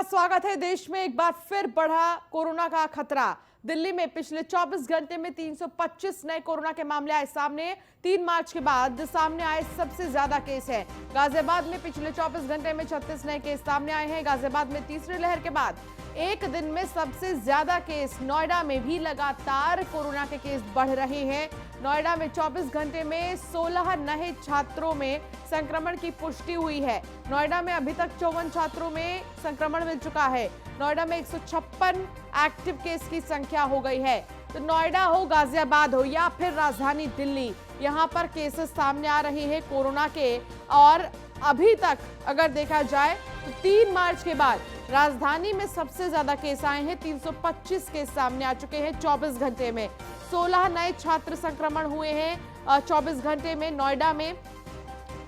स्वागत है। देश में एक बार फिर बढ़ा कोरोना का खतरा। दिल्ली में पिछले 24 घंटे में 325 नए कोरोना के मामले आए सामने। 3 मार्च के बाद सामने आए सबसे ज्यादा केस है। गाजियाबाद में पिछले 24 घंटे में 36 नए केस सामने आए हैं। गाजियाबाद में तीसरी लहर के बाद एक दिन में सबसे ज्यादा केस। नोएडा में भी लगातार कोरोना के केस बढ़ रहे हैं। नोएडा में 24 घंटे में 16 नए छात्रों में संक्रमण की पुष्टि हुई है। नोएडा में अभी तक 54 छात्रों में संक्रमण मिल चुका है। नोएडा में 156 एक्टिव केस की संख्या हो गई है। तो नोएडा हो, गाजियाबाद हो या फिर राजधानी दिल्ली, यहां पर केसेस सामने आ रहे हैं कोरोना के। और अभी तक अगर देखा जाए तो 3 मार्च के बाद राजधानी में सबसे ज्यादा केस आए हैं। 325 केस सामने आ चुके हैं 24 घंटे में। 16 नए छात्र संक्रमण हुए हैं 24 घंटे में। नोएडा में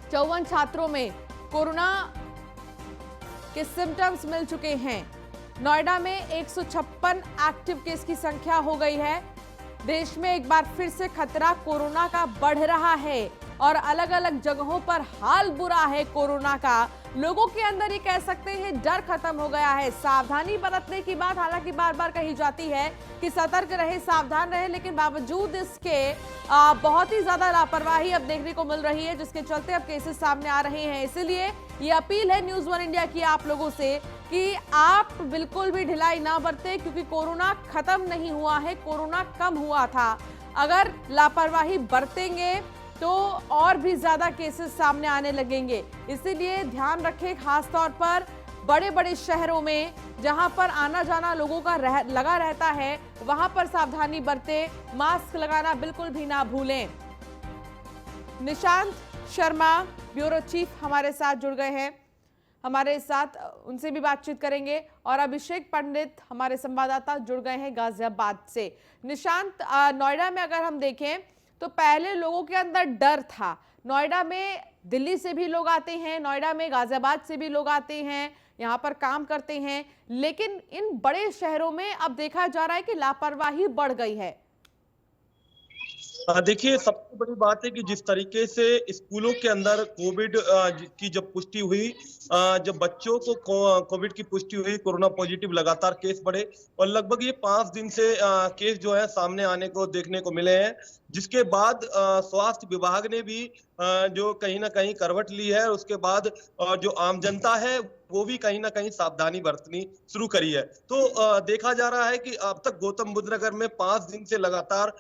54 छात्रों में कोरोना के सिम्टम्स मिल चुके हैं। नोएडा में 156 एक्टिव केस की संख्या हो गई है। देश में एक बार फिर से खतरा कोरोना का बढ़ रहा है और अलग अलग जगहों पर हाल बुरा है कोरोना का। लोगों के अंदर ये कह सकते हैं डर खत्म हो गया है। सावधानी बरतने की बात हालांकि बार बार कही जाती है कि सतर्क रहे, सावधान रहे, लेकिन बावजूद इसके बहुत ही ज्यादा लापरवाही अब देखने को मिल रही है, जिसके चलते अब केसेस सामने आ रहे हैं। इसीलिए ये अपील है न्यूज़ 1 इंडिया की आप लोगों से कि आप बिल्कुल भी ढिलाई ना बरतें, क्योंकि कोरोना खत्म नहीं हुआ है, कोरोना कम हुआ था। अगर लापरवाही बरतेंगे तो और भी ज्यादा केसेस सामने आने लगेंगे। इसीलिए ध्यान रखें, खास तौर पर बड़े बड़े शहरों में जहां पर आना जाना लोगों का लगा रहता है, वहां पर सावधानी बरतें। मास्क लगाना बिल्कुल भी ना भूलें। निशांत शर्मा, ब्यूरो चीफ, हमारे साथ जुड़ गए हैं। हमारे साथ उनसे भी बातचीत करेंगे। और अभिषेक पंडित, हमारे संवाददाता, जुड़ गए हैं गाजियाबाद से। निशांत, नोएडा में अगर हम देखें तो पहले लोगों के अंदर डर था। नोएडा में दिल्ली से भी लोग आते हैं, नोएडा में गाजियाबाद से भी लोग आते हैं, यहाँ पर काम करते हैं, लेकिन इन बड़े शहरों में अब देखा जा रहा है कि लापरवाही बढ़ गई है। देखिए, सबसे बड़ी बात है कि जिस तरीके से स्कूलों के अंदर कोविड की जब पुष्टि हुई, जब बच्चों को कोविड की पुष्टि हुई, कोरोना पॉजिटिव लगातार केस बढ़े और लगभग ये 5 दिन से केस जो है सामने आने को देखने को मिले हैं, जिसके बाद स्वास्थ्य विभाग ने भी जो कहीं ना कहीं करवट ली है। उसके बाद जो आम जनता है वो भी कहीं ना कहीं सावधानी बरतनी शुरू करी है। तो देखा जा रहा है कि अब तक गौतम बुद्ध नगर में 5 दिन से लगातार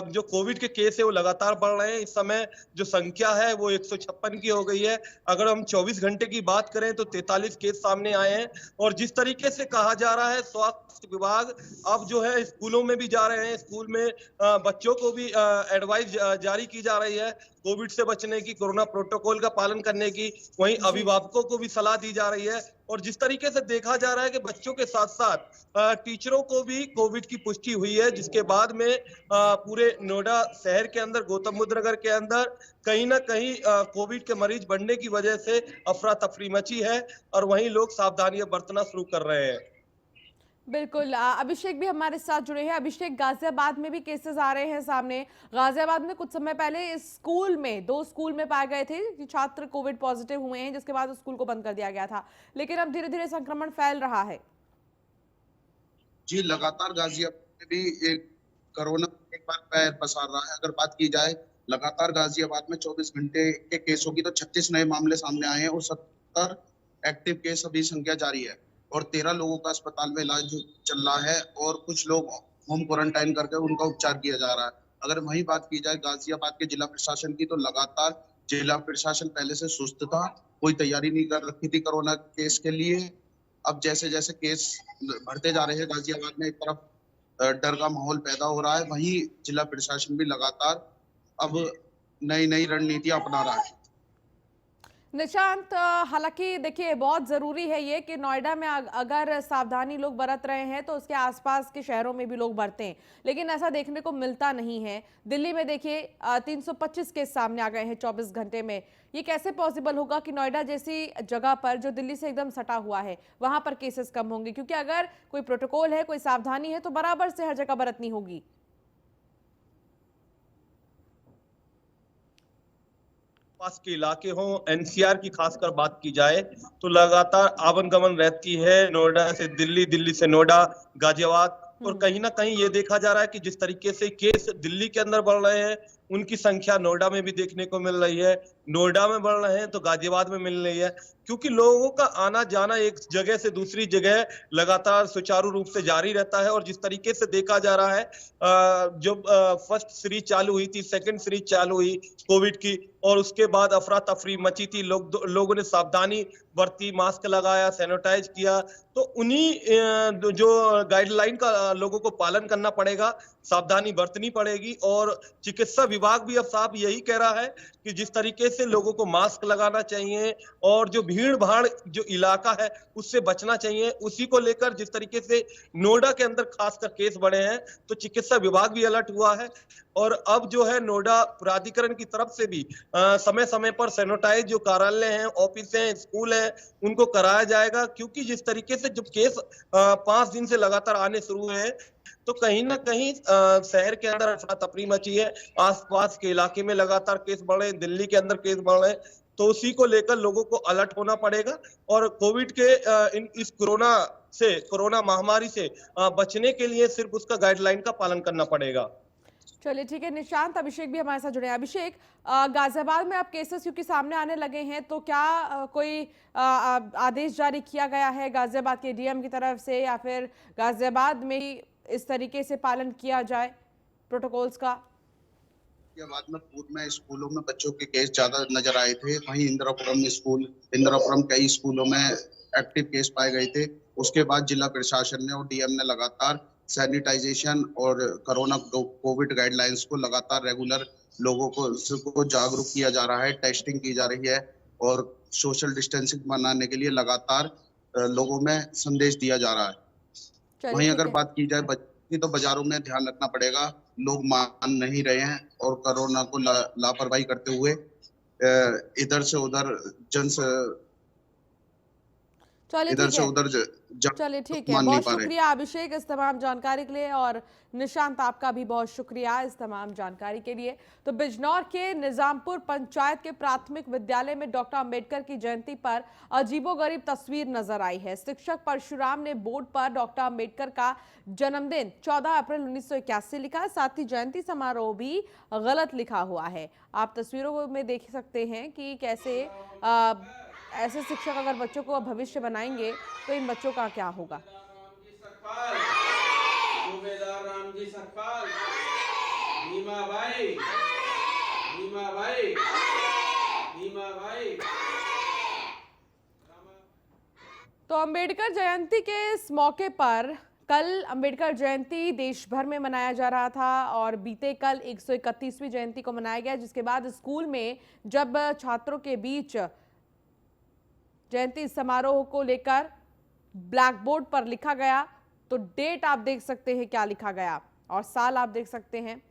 जो कोविड के केस है वो लगातार बढ़ रहे हैं। इस समय जो संख्या है वो 156 की हो गई है। अगर हम 24 घंटे की बात करें तो 43 केस सामने आए हैं। और जिस तरीके से कहा जा रहा है, स्वास्थ्य विभाग अब जो है स्कूलों में भी जा रहे हैं। स्कूल में बच्चों को भी एडवाइस जारी की जा रही है कोविड से बचने की, कोरोना प्रोटोकॉल का पालन करने की। वहीं अभिभावकों को भी सलाह दी जा रही है। और जिस तरीके से देखा जा रहा है कि बच्चों के साथ साथ टीचरों को भी कोविड की पुष्टि हुई है, जिसके बाद में पूरे नोएडा शहर के अंदर, गौतम बुद्ध नगर के अंदर कहीं ना कहीं कोविड के मरीज बढ़ने की वजह से अफरा तफरी मची है और वहीं लोग सावधानियां बरतना शुरू कर रहे हैं। बिल्कुल। अभिषेक भी हमारे साथ जुड़े हैं। अभिषेक, गाजियाबाद में भी केसेस आ रहे हैं सामने। गाजियाबाद में कुछ समय पहले इस स्कूल में 2 स्कूल में पाए गए थे कि छात्र कोविड पॉजिटिव हुए हैं, जिसके बाद स्कूल को बंद कर दिया गया था, लेकिन अब धीरे धीरे संक्रमण फैल रहा है। जी, लगातार गाजियाबाद में भी एक कोरोना एक बार पैर पसार रहा है। अगर बात की जाए लगातार गाजियाबाद में 24 घंटे के केसों की, तो 36 नए मामले सामने आए हैं और 70 एक्टिव केस अभी संख्या जारी है और 13 लोगों का अस्पताल में इलाज चल रहा है और कुछ लोग होम क्वारंटाइन करके उनका उपचार किया जा रहा है। अगर वही बात की जाए गाजियाबाद के जिला प्रशासन की, तो लगातार जिला प्रशासन पहले से सुस्त था, कोई तैयारी नहीं कर रखी थी कोरोना केस के लिए। अब जैसे जैसे केस बढ़ते जा रहे हैं गाजियाबाद में, एक तरफ डर का माहौल पैदा हो रहा है, वहीं जिला प्रशासन भी लगातार अब नई नई रणनीतियां अपना रहा है। निशांत, हालांकि देखिए बहुत ज़रूरी है ये कि नोएडा में अगर सावधानी लोग बरत रहे हैं तो उसके आसपास के शहरों में भी लोग बरतें, लेकिन ऐसा देखने को मिलता नहीं है। दिल्ली में देखिए 325 केस सामने आ गए हैं 24 घंटे में। ये कैसे पॉसिबल होगा कि नोएडा जैसी जगह पर जो दिल्ली से एकदम सटा हुआ है वहां पर केसेस कम होंगे? क्योंकि अगर कोई प्रोटोकॉल है, कोई सावधानी है, तो बराबर से हर जगह बरतनी होगी। पास के इलाके हों, एनसीआर की खासकर बात की जाए तो लगातार आवन गमन रहती है, नोएडा से दिल्ली, दिल्ली से नोएडा, गाजियाबाद। और कहीं ना कहीं ये देखा जा रहा है कि जिस तरीके से केस दिल्ली के अंदर बढ़ रहे हैं, उनकी संख्या नोएडा में भी देखने को मिल रही है। नोएडा में बढ़ रहे हैं तो गाजियाबाद में मिल रही है, क्योंकि लोगों का आना जाना एक जगह से दूसरी जगह लगातार सुचारू रूप से जारी रहता है। और जिस तरीके से देखा जा रहा है, जब फर्स्ट सीरीज चालू हुई थी, सेकंड सीरीज चालू हुई कोविड की, और उसके बाद अफरा तफरी मची थी, लोगों ने सावधानी बरती, मास्क लगाया, सैनिटाइज किया। तो उन्हीं जो गाइडलाइन का लोगों को पालन करना पड़ेगा, सावधानी बरतनी पड़ेगी। और चिकित्सा विभाग भी अब साफ यही कह रहा है कि जिस तरीके से लोगों को मास्क लगाना चाहिए और जो भीड़ भाड़ जो इलाका है उससे बचना चाहिए, उसी को लेकर जिस तरीके से नोएडा के अंदर खासकर केस बढ़े हैं, तो चिकित्सा विभाग भी अलर्ट हुआ है। और अब जो है नोएडा प्राधिकरण की तरफ से भी समय समय पर सैनिटाइज जो कार्यालय हैं, ऑफिस हैं, स्कूल हैं, उनको कराया जाएगा। क्योंकि जिस तरीके से जब केस 5 दिन से लगातार आने शुरू हुए हैं, तो कहीं ना कहीं शहर के अंदर अफरा तफरी मची है, आसपास के इलाके में लगातार केस बढ़ रहे हैं, दिल्ली के अंदर केस बढ़ रहे हैं। तो उसी को लेकर लोगों को अलर्ट होना पड़ेगा और कोविड के इस कोरोना महामारी से बचने के लिए सिर्फ उसका गाइडलाइन का पालन करना पड़ेगा। चलिए ठीक है, निशांत, अभिषेक भी हमारे साथ जुड़े हैं। अभिषेक, गाजियाबाद में अब केसेस क्योंकि सामने आने लगे हैं, तो क्या कोई आदेश जारी किया गया है गाजियाबाद के डीएम की तरफ से, या फिर गाजियाबाद में ही इस तरीके से पालन किया जाए प्रोटोकॉल्स का? बाद में पूर्व में स्कूलों में बच्चों के केस ज्यादा नजर आए थे। वहीं इंदिरापुरम कई स्कूलों में एक्टिव केस पाए गए थे। उसके बाद जिला प्रशासन ने और डीएम ने लगातार सैनिटाइजेशन और कोविड गाइडलाइंस को लगातार रेगुलर लोगों को जागरूक किया जा रहा है, टेस्टिंग की जा रही है और सोशल डिस्टेंसिंग बनाने के लिए लगातार लोगों में संदेश दिया जा रहा है। वहीं अगर बात की जाए बच्चों की, तो बाजारों में ध्यान रखना पड़ेगा, लोग मान नहीं रहे हैं और कोरोना को लापरवाही करते हुए इधर से उधर चलिए ठीक है, बहुत शुक्रिया अभिषेक इस तमाम जानकारी के लिए, और निशांत आपका भी बहुत शुक्रिया इस तमाम जानकारी के लिए। तो बिजनौर के निजामपुर पंचायत के प्राथमिक विद्यालय में डॉक्टर अंबेडकर की जयंती पर अजीबोगरीब तस्वीर नजर आई है। शिक्षक परशुराम ने बोर्ड पर डॉक्टर अंबेडकर का जन्मदिन 14 अप्रैल 1981 लिखा है, साथ ही जयंती समारोह भी गलत लिखा हुआ है। आप तस्वीरों में देख सकते हैं कि कैसे ऐसे शिक्षक अगर बच्चों को भविष्य बनाएंगे तो इन बच्चों का क्या होगा। तो अंबेडकर जयंती के इस मौके पर कल अंबेडकर जयंती देश भर में मनाया जा रहा था और बीते कल 131वीं जयंती को मनाया गया, जिसके बाद स्कूल में जब छात्रों के बीच जयंती समारोह को लेकर ब्लैक बोर्ड पर लिखा गया, तो डेट आप देख सकते हैं क्या लिखा गया और साल आप देख सकते हैं।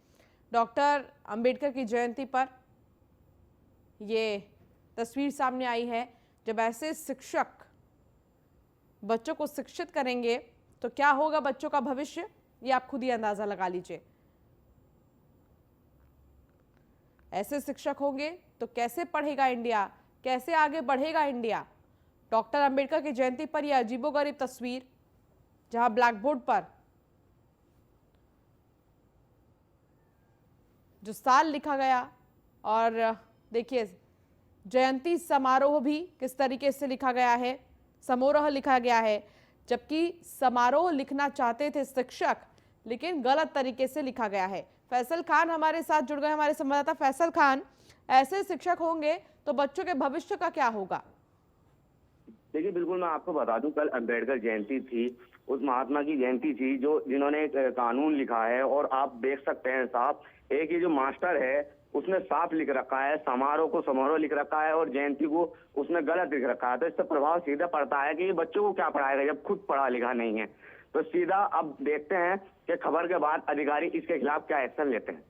डॉक्टर अंबेडकर की जयंती पर ये तस्वीर सामने आई है। जब ऐसे शिक्षक बच्चों को शिक्षित करेंगे तो क्या होगा बच्चों का भविष्य, ये आप खुद ही अंदाजा लगा लीजिए। ऐसे शिक्षक होंगे तो कैसे पढ़ेगा इंडिया, कैसे आगे बढ़ेगा इंडिया। डॉक्टर अंबेडकर की जयंती पर यह अजीबोगरीब तस्वीर, जहां ब्लैक बोर्ड पर जो साल लिखा गया, और देखिए जयंती समारोह भी किस तरीके से लिखा गया है, समारोह लिखा गया है, जबकि समारोह लिखना चाहते थे शिक्षक, लेकिन गलत तरीके से लिखा गया है। फैसल खान हमारे साथ जुड़ गए, हमारे संवाददाता। फैसल खान, ऐसे शिक्षक होंगे तो बच्चों के भविष्य का क्या होगा? देखिए, बिल्कुल मैं आपको बता दूं, कल अंबेडकर जयंती थी, उस महात्मा की जयंती थी जिन्होंने कानून लिखा है। और आप देख सकते हैं साहब, एक ये जो मास्टर है उसने साफ लिख रखा है, समारोह को समारोह लिख रखा है और जयंती को उसने गलत लिख रखा है। तो इससे प्रभाव सीधा पड़ता है कि ये बच्चों को क्या पढ़ाएगा जब खुद पढ़ा लिखा नहीं है। तो सीधा अब देखते हैं कि खबर के बाद अधिकारी इसके खिलाफ क्या एक्शन लेते हैं।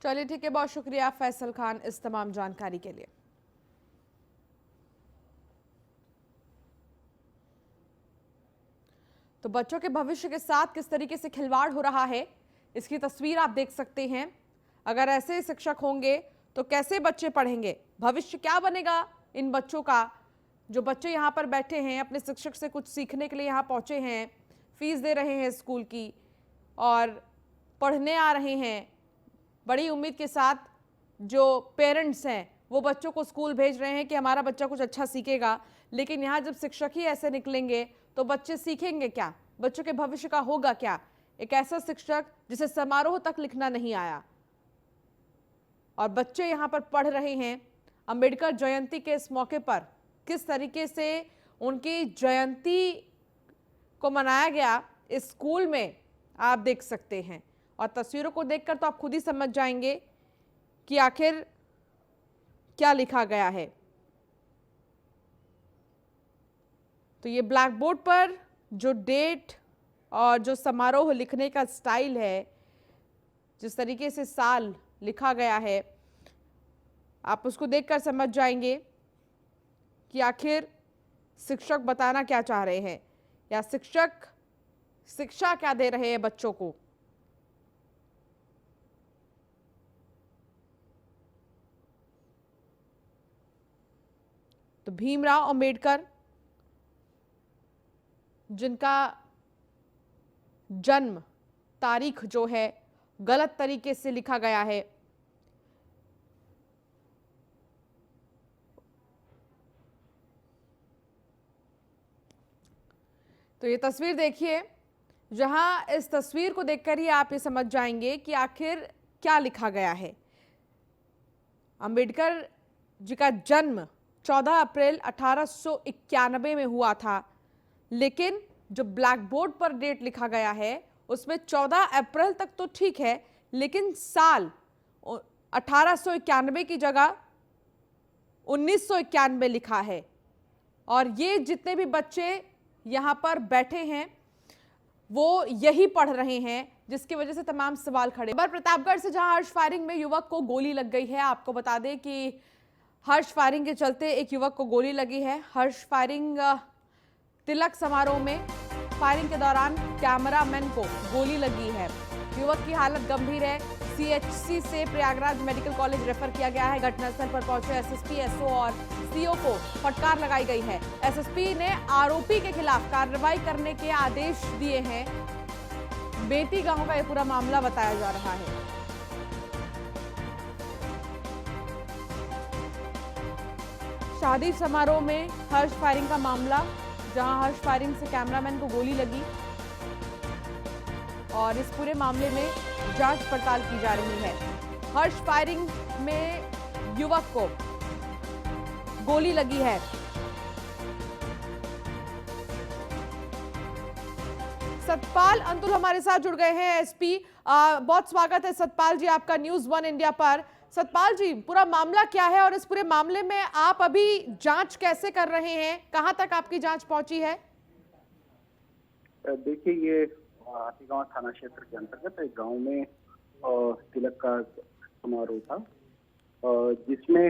चलिए ठीक है, बहुत शुक्रिया फैसल खान इस तमाम जानकारी के लिए। तो बच्चों के भविष्य के साथ किस तरीके से खिलवाड़ हो रहा है, इसकी तस्वीर आप देख सकते हैं। अगर ऐसे शिक्षक होंगे तो कैसे बच्चे पढ़ेंगे? भविष्य क्या बनेगा इन बच्चों का? जो बच्चे यहाँ पर बैठे हैं, अपने शिक्षक से कुछ सीखने के लिए यहाँ पहुँचे हैं, फीस दे रहे हैं स्कूल की और पढ़ने आ रहे हैं बड़ी उम्मीद के साथ। जो पेरेंट्स हैं वो बच्चों को स्कूल भेज रहे हैं कि हमारा बच्चा कुछ अच्छा सीखेगा, लेकिन यहाँ जब शिक्षक ही ऐसे निकलेंगे तो बच्चे सीखेंगे क्या? बच्चों के भविष्य का होगा क्या? एक ऐसा शिक्षक जिसे समारोह तक लिखना नहीं आया और बच्चे यहाँ पर पढ़ रहे हैं। अंबेडकर जयंती के इस मौके पर किस तरीके से उनकी जयंती को मनाया गया इस स्कूल में आप देख सकते हैं, और तस्वीरों को देखकर तो आप खुद ही समझ जाएंगे कि आखिर क्या लिखा गया है। तो ये ब्लैक बोर्ड पर जो डेट और जो समारोह लिखने का स्टाइल है, जिस तरीके से साल लिखा गया है, आप उसको देखकर समझ जाएंगे कि आखिर शिक्षक बताना क्या चाह रहे हैं या शिक्षक शिक्षा क्या दे रहे हैं बच्चों को। तो भीमराव अंबेडकर, जिनका जन्म तारीख जो है गलत तरीके से लिखा गया है, तो ये तस्वीर देखिए, जहां इस तस्वीर को देखकर ही आप ये समझ जाएंगे कि आखिर क्या लिखा गया है। अंबेडकर जी का जन्म 14 अप्रैल 1891 में हुआ था, लेकिन जो ब्लैक बोर्ड पर डेट लिखा गया है उसमें 14 अप्रैल तक तो ठीक है, लेकिन साल 1891 की जगह 1991 लिखा है। और ये जितने भी बच्चे यहाँ पर बैठे हैं वो यही पढ़ रहे हैं, जिसकी वजह से तमाम सवाल खड़े। पर प्रतापगढ़ से जहां हर्ष फायरिंग में युवक को गोली लग गई है, आपको बता दें कि हर्ष फायरिंग के चलते एक युवक को गोली लगी है। हर्ष फायरिंग तिलक समारोह में फायरिंग के दौरान कैमरामैन को गोली लगी है। युवक की हालत गंभीर है, सीएचसी से प्रयागराज मेडिकल कॉलेज रेफर किया गया है। घटनास्थल पर पहुंचे एसएसपी, एसओ और सीओ को फटकार लगाई गई है। एसएसपी ने आरोपी के खिलाफ कार्रवाई करने के आदेश दिए हैं। बेटी गांव का यह पूरा मामला बताया जा रहा है। शादी समारोह में हर्ष फायरिंग का मामला, जहां हर्ष फायरिंग से कैमरामैन को गोली लगी और इस पूरे मामले में जांच पड़ताल की जा रही है। हर्ष फायरिंग में युवक को गोली लगी है। सतपाल अंतुल हमारे साथ जुड़ गए हैं, एसपी। बहुत स्वागत है सतपाल जी आपका न्यूज़ 1 इंडिया पर। सतपाल जी, पूरा मामला क्या है और इस पूरे मामले में आप अभी जांच कैसे कर रहे हैं? कहां तक आपकी जांच पहुंची है? देखिए, ये हाथीगांव थाना क्षेत्र के अंतर्गत एक गांव में तिलक का समारोह था, जिसमें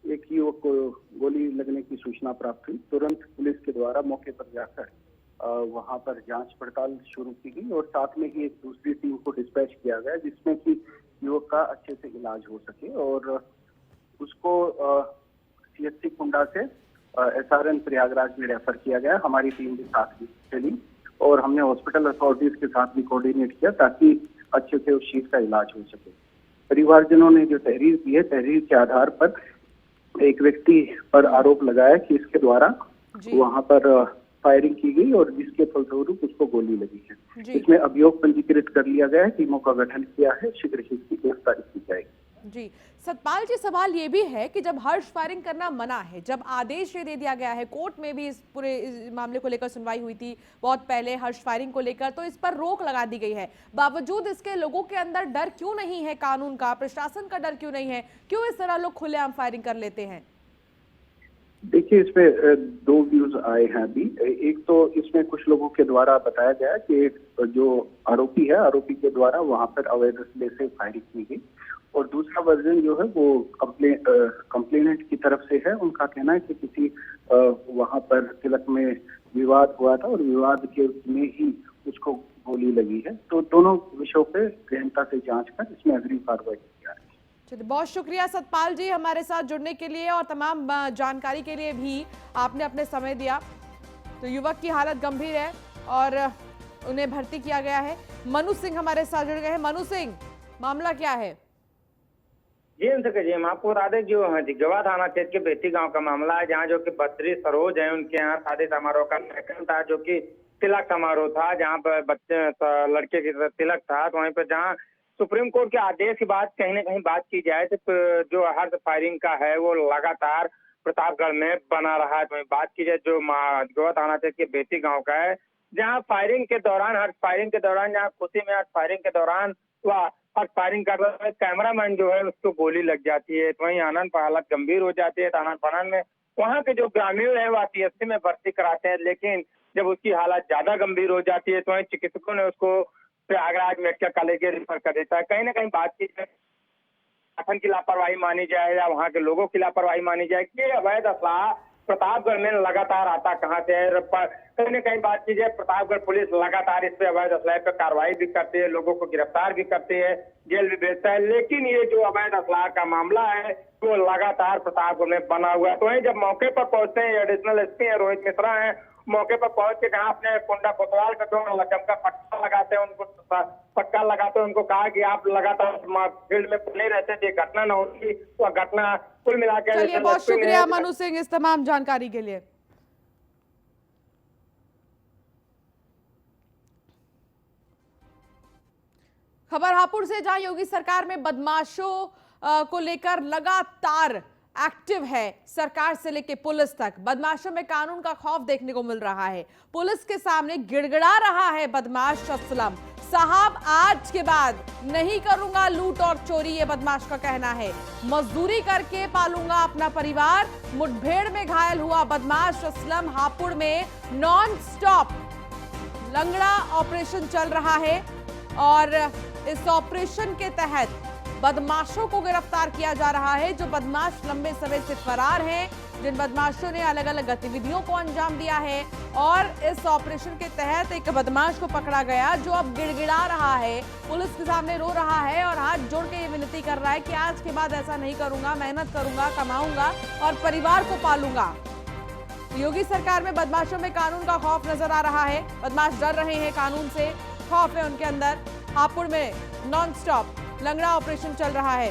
एक युवक को गोली लगने की सूचना प्राप्त हुई। तुरंत पुलिस के द्वारा मौके पर जाकर वहां पर जांच पड़ताल शुरू की गई और साथ में ही एक दूसरी टीम को डिस्पैच किया गया, जिसमें कि युवक का अच्छे से इलाज हो सके और उसको सीएचसी कुंडा से एसआरएन प्रयागराज में रेफर किया गया। हमारी टीम के साथ भी चली और हमने हॉस्पिटल अथॉरिटीज के साथ भी कोऑर्डिनेट किया ताकि अच्छे से उस चीज का इलाज हो सके। परिवारजनों ने जो तहरीर दी है, तहरीर के आधार पर एक व्यक्ति पर आरोप लगाया कि इसके द्वारा वहां पर फायरिंग की गई और जिसके फलस्वरूप उसको गोली लगी है। इसमें अभियोग पंजीकृत कर लिया गया है, टीमों का गठन किया है, शीघ्र ही इसकी गिरफ्तारी की जाएगी। जी सतपाल जी, सवाल ये भी है कि जब हर्ष फायरिंग करना मना है, जब आदेश ये दे दिया गया है, कोर्ट में भी इस पूरे इस मामले को लेकर सुनवाई हुई थी बहुत पहले हर्ष फायरिंग को लेकर, तो इस पर रोक लगा दी गई है। बावजूद इसके लोगों के अंदर डर क्यों नहीं है? कानून का, प्रशासन का डर क्यों नहीं है? क्यों इस तरह लोग खुलेआम फायरिंग कर लेते हैं? देखिए, इसमें दो व्यूज आए हैं अभी। एक तो इसमें कुछ लोगों के द्वारा बताया गया कि जो आरोपी है, आरोपी के द्वारा वहां पर अवैध असले से फायरिंग की गई, और दूसरा वर्जन जो है वो कंप्लेनेंट की तरफ से है। उनका कहना है कि किसी वहां पर तिलक में विवाद हुआ था और विवाद के में ही उसको गोली लगी है। तो दोनों विषयों पे गहनता से जांच कर इसमें अग्रिम कार्रवाई की जा रही है। चलिए, बहुत शुक्रिया सतपाल जी हमारे साथ जुड़ने के लिए और तमाम जानकारी के लिए भी आपने अपने समय दिया। तो युवक की हालत गंभीर है और उन्हें भर्ती किया गया है। मनु सिंह हमारे साथ जुड़ गए हैं। मनु सिंह, मामला क्या है? जी जी, हम आपको बता दें जो जिगवा थाना क्षेत्र के बेटी गांव का मामला है, जहां जो कि बद्री सरोज है, उनके यहाँ शादी समारोह का कार्यक्रम था, जो कि तिलक समारोह था, जहां पर बच्चे लड़के की तिलक था। तो वहीं पर जहां सुप्रीम कोर्ट के आदेश के बाद कहीं न कहीं बात की जाए तो जो हर्ष फायरिंग का है वो लगातार प्रतापगढ़ में बना रहा है। तो बात की जाए जो जिगवा थाना क्षेत्र के बेटी गाँव का है, जहाँ फायरिंग के दौरान जहाँ खुशी में हर्ष फायरिंग के दौरान वह फायरिंग कर रहा है, कैमरामैन जो है उसको गोली लग जाती है। तो वहीं आनंद पर हालत गंभीर हो जाती है। थाना फनान में वहाँ के जो ग्रामीण है वह पीएचसी में भर्ती कराते हैं, लेकिन जब उसकी हालत ज्यादा गंभीर हो जाती है तो वहीं चिकित्सकों ने उसको प्रयागराज मेडिकल कॉलेज के रेफर कर देता है। कहीं ना कहीं बात की जाए शासन की लापरवाही मानी जाए या वहाँ के लोगों की लापरवाही मानी जाए कि अवैध असलाह प्रतापगढ़ में लगातार आता कहाँ से है। कहीं न कहीं बात की जाए प्रतापगढ़ पुलिस लगातार इस पे अवैध असलाह पे कार्रवाई भी करती है, लोगों को गिरफ्तार भी करती है, जेल भी भेजता है, लेकिन ये जो अवैध असलाह का मामला है वो लगातार प्रतापगढ़ में बना हुआ है। तो वहीं जब मौके पर पहुंचते हैं एडिशनल एसपी है रोहित मिश्रा है, मौके पर पहुंच के जहाँ अपने कुंडा कोतवाल का जो लकम का पट्टा लगाते हैं उनको कहा कि आप लगातार फील्ड में बने रहते थे, घटना न होती तो घटना कुल मिलाकर। चलिए, बहुत शुक्रिया मनु सिंह इस तमाम जानकारी के लिए। खबर हापुड़ से, जहां योगी सरकार में बदमाशों को लेकर लगातार एक्टिव है सरकार से लेकर पुलिस तक। बदमाशों में कानून का खौफ देखने को मिल रहा है। पुलिस के सामने गिड़गिड़ा रहा है बदमाश असलम। साहब, आज के बाद नहीं करूंगा लूट और चोरी, ये बदमाश का कहना है। मजदूरी करके पालूंगा अपना परिवार। मुठभेड़ में घायल हुआ बदमाश असलम। हापुड़ में नॉन स्टॉप लंगड़ा ऑपरेशन चल रहा है और इस ऑपरेशन के तहत बदमाशों को गिरफ्तार किया जा रहा है, जो बदमाश लंबे समय से फरार हैं, जिन बदमाशों ने अलग अलग गतिविधियों को अंजाम दिया है। और इस ऑपरेशन के तहत एक बदमाश को पकड़ा गया जो अब गिड़गिड़ा रहा है, पुलिस के सामने रो रहा है और हाथ जोड़ के ये विनती कर रहा है कि आज के बाद ऐसा नहीं करूंगा, मेहनत करूंगा, कमाऊंगा और परिवार को पालूंगा। योगी सरकार में बदमाशों में कानून का खौफ नजर आ रहा है। बदमाश डर रहे हैं कानून से, खौफ है उनके अंदर। हापुड़ में नॉन स्टॉप लंगड़ा ऑपरेशन चल रहा है।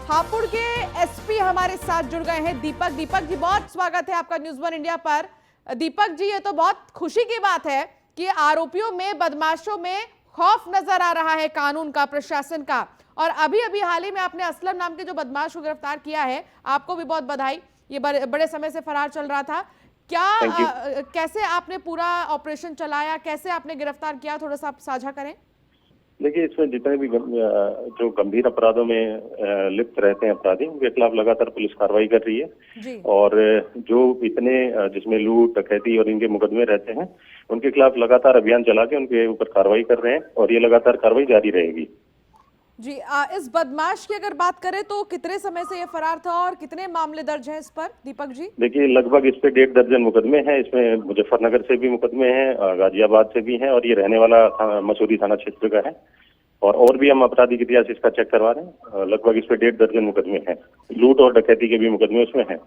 हापुड़ के एसपी हमारे साथ जुड़ गए हैं दीपक। दीपक जी, बहुत स्वागत है आपका न्यूज़ वन इंडिया पर। दीपक जी, ये तो बहुत खुशी की बात है कि आरोपियों में, बदमाशों में खौफ नजर आ रहा है कानून का, प्रशासन का। और अभी अभी हाल ही में आपने असलम नाम के जो बदमाश को गिरफ्तार किया है, आपको भी बहुत बधाई। ये बड़े समय से फरार चल रहा था। क्या कैसे आपने पूरा ऑपरेशन चलाया, कैसे आपने गिरफ्तार किया, थोड़ा सा आप साझा करें। देखिए, इसमें जितने भी जो गंभीर अपराधों में लिप्त रहते हैं अपराधी, उनके खिलाफ लगातार पुलिस कार्रवाई कर रही है जी। और जो इतने जिसमें लूट, डकैती और इनके मुकदमे रहते हैं, उनके खिलाफ लगातार अभियान चला के उनके ऊपर कार्रवाई कर रहे हैं और ये लगातार कार्रवाई जारी रहेगी। जी, इस बदमाश की अगर बात करें तो कितने समय से ये फरार था और कितने मामले दर्ज हैं इस पर, दीपक जी? देखिए, लगभग इस पे 1.5 दर्जन मुकदमे हैं। इसमें मुजफ्फरनगर से भी मुकदमे हैं, गाजियाबाद से भी हैं और ये रहने वाला मसूरी थाना क्षेत्र का है। और भी हम आपराधिक इतिहास इसका चेक करवा रहे हैं। लगभग इस पे 1.5 दर्जन मुकदमे हैं। लूट और डकैती के भी मुकदमे उसमें हैं।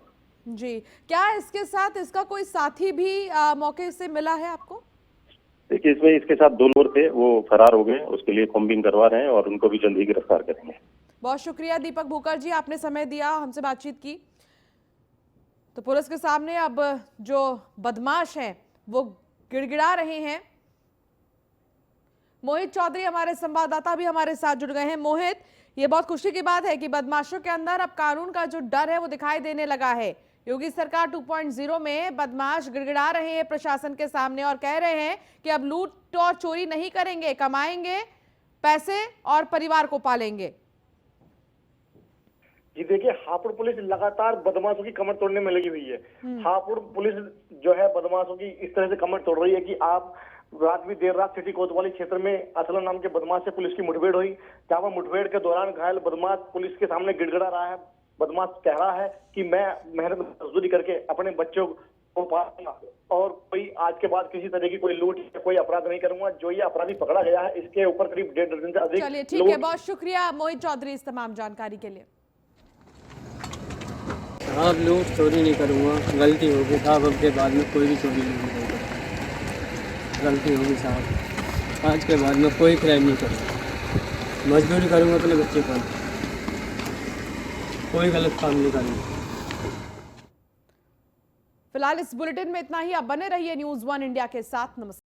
जी, क्या इसके साथ इसका कोई साथी भी मौके से मिला है आपको? देखिए, इसमें इसके साथ 2 लोग थे, वो फरार हो गए, उसके लिए खोमबीन करवा रहे हैं और उनको भी जल्द ही गिरफ्तार करेंगे। बहुत शुक्रिया दीपक भूकर जी, आपने समय दिया, हमसे बातचीत की। तो पुलिस के सामने अब जो बदमाश हैं वो गिड़गिड़ा रहे हैं। मोहित चौधरी हमारे संवाददाता भी हमारे साथ जुड़ गए हैं। मोहित, ये बहुत खुशी की बात है कि बदमाशों के अंदर अब कानून का जो डर है वो दिखाई देने लगा है। योगी सरकार 2.0 में बदमाश गिड़गिड़ा रहे हैं प्रशासन के सामने और कह रहे हैं कि अब लूट और चोरी नहीं करेंगे, कमाएंगे पैसे और परिवार को पालेंगे। जी देखिए, हापुड़ पुलिस लगातार बदमाशों की कमर तोड़ने में लगी हुई है। हापुड़ पुलिस जो है बदमाशों की इस तरह से कमर तोड़ रही है कि आप रात भी देर रात सिटी कोतवाली क्षेत्र में असलम नाम के बदमाश से पुलिस की मुठभेड़ हुई, जहां पर मुठभेड़ के दौरान घायल बदमाश पुलिस के सामने गिड़गिड़ा रहा है। बदमाश कह रहा है कि मैं मेहनत मजदूरी करके अपने बच्चों हो पाऊंगा और कोई आज के बाद किसी तरह की कोई लूट या कोई अपराध नहीं करूंगा। जो ये अपराधी पकड़ा गया है इसके ऊपर करीब 1.5 दर्जन से अधिक चलिए ठीक है, बहुत शुक्रिया मोहित चौधरी इस तमाम जानकारी के लिए। साहब लूट चोरी नहीं करूँगा, गलती होगी साहब, अब के बाद में कोई भी चोरी नहीं करूँगा, गलती होगी साहब, आज के बाद में कोई क्राइम नहीं करूँगा, मजदूरी करूँगा अपने बच्चे पर, कोई गलत काम नहीं करूँगा। फिलहाल इस बुलेटिन में इतना ही। आप बने रहिए न्यूज़ 1 इंडिया के साथ। नमस्कार।